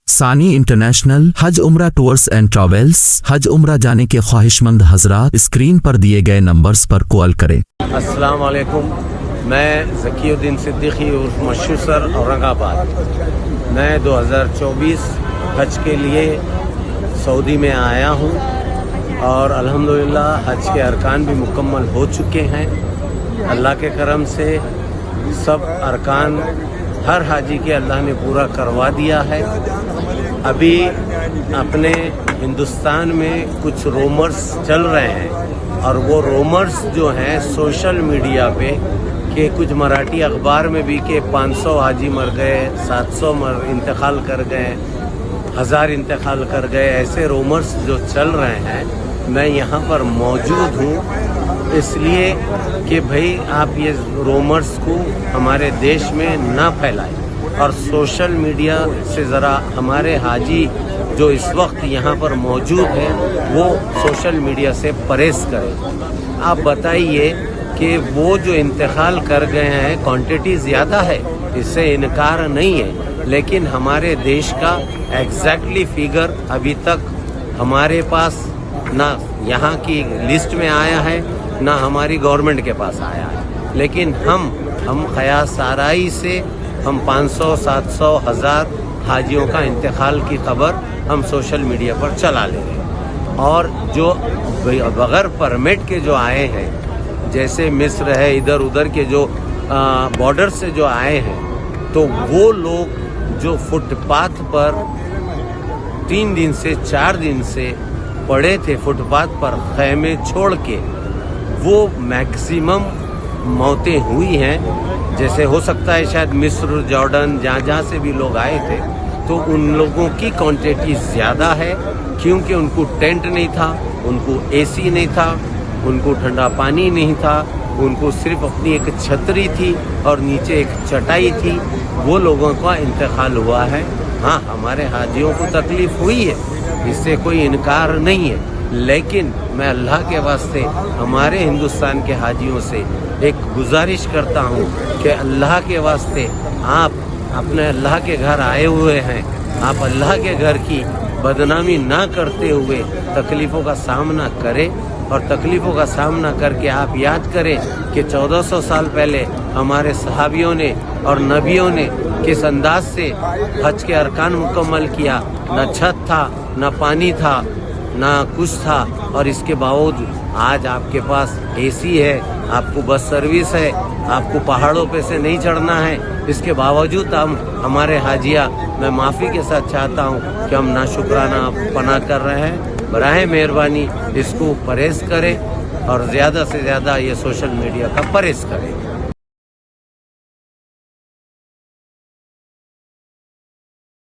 ثانی انٹرنیشنل حج عمرہ tours and travels حج عمرہ جانے کے خواہشمند حضرات اسکرین پر دیے گئے نمبرز پر کال کریں۔ السلام علیکم، میں ذکی الدین صدیقی عرف مشہور سر اورنگ آباد۔ میں 2024 حج کے لیے سعودی میں آیا ہوں اور الحمدللہ حج کے ارکان بھی مکمل ہو چکے ہیں۔ اللہ کے کرم سے سب ارکان ہر حاجی کے اللہ نے پورا کروا دیا ہے۔ ابھی اپنے ہندوستان میں کچھ رومرز چل رہے ہیں اور وہ رومرز جو ہیں سوشل میڈیا پہ کہ کچھ مراٹھی اخبار میں بھی کہ 500 حاجی مر گئے، 700 انتقال کر گئے، 1000 انتقال کر گئے، ایسے رومرز جو چل رہے ہیں۔ میں یہاں پر موجود ہوں اس لیے کہ بھئی آپ یہ رومرز کو ہمارے دیش میں نہ پھیلائیں اور سوشل میڈیا سے ذرا ہمارے حاجی جو اس وقت یہاں پر موجود ہیں وہ سوشل میڈیا سے پرہیز کریں۔ آپ بتائیے کہ وہ جو انتقال کر گئے ہیں کوانٹٹی زیادہ ہے، اس سے انکار نہیں ہے، لیکن ہمارے دیش کا ایگزیکٹلی فگر ابھی تک ہمارے پاس نہ یہاں کی لسٹ میں آیا ہے نہ ہماری گورنمنٹ کے پاس آیا ہے، لیکن ہم خیال سارائی سے ہم 500 700 1000 حاجیوں کا انتقال کی خبر ہم سوشل میڈیا پر چلا لے رہے ہیں۔ اور جو بغیر پرمٹ کے جو آئے ہیں جیسے مصر ہے، ادھر ادھر کے جو بارڈر سے جو آئے ہیں، تو وہ لوگ جو فٹ پاتھ پر 3 دن سے 4 دن سے پڑے تھے فٹ پاتھ پر خیمے چھوڑ کے، وہ میکسیمم موتیں ہوئی ہیں۔ جیسے ہو سکتا ہے شاید مصر، جارڈن، جہاں سے بھی لوگ آئے تھے، تو ان لوگوں کی کوانٹٹی زیادہ ہے کیونکہ ان کو ٹینٹ نہیں تھا، ان کو اے سی نہیں تھا، ان کو ٹھنڈا پانی نہیں تھا، ان کو صرف اپنی ایک چھتری تھی اور نیچے ایک چٹائی تھی۔ وہ لوگوں کا انتقال ہوا ہے۔ ہاں، ہمارے حاجیوں کو تکلیف ہوئی ہے، اس سے کوئی انکار نہیں ہے، لیکن میں اللہ کے واسطے ہمارے ہندوستان کے حاجیوں سے ایک گزارش کرتا ہوں کہ اللہ کے واسطے آپ اپنے اللہ کے گھر آئے ہوئے ہیں، آپ اللہ کے گھر کی بدنامی نہ کرتے ہوئے تکلیفوں کا سامنا کریں، اور تکلیفوں کا سامنا کر کے آپ یاد کریں کہ 1400 سال پہلے ہمارے صحابیوں نے اور نبیوں نے کس انداز سے حج کے ارکان مکمل کیا۔ نہ چھت تھا، نہ پانی تھا، نہ کچھ تھا، اور اس کے باوجود آج آپ کے پاس اے سی ہے، آپ کو بس سروس ہے، آپ کو پہاڑوں پہ سے نہیں چڑھنا ہے۔ اس کے باوجود ہمارے حاجیہ، میں معافی کے ساتھ چاہتا ہوں کہ ہم ناشکرانہ پناہ کر رہے ہیں۔ براہ مہربانی اس کو پرہیز کریں اور زیادہ سے زیادہ یہ سوشل میڈیا کا پرہیز کریں۔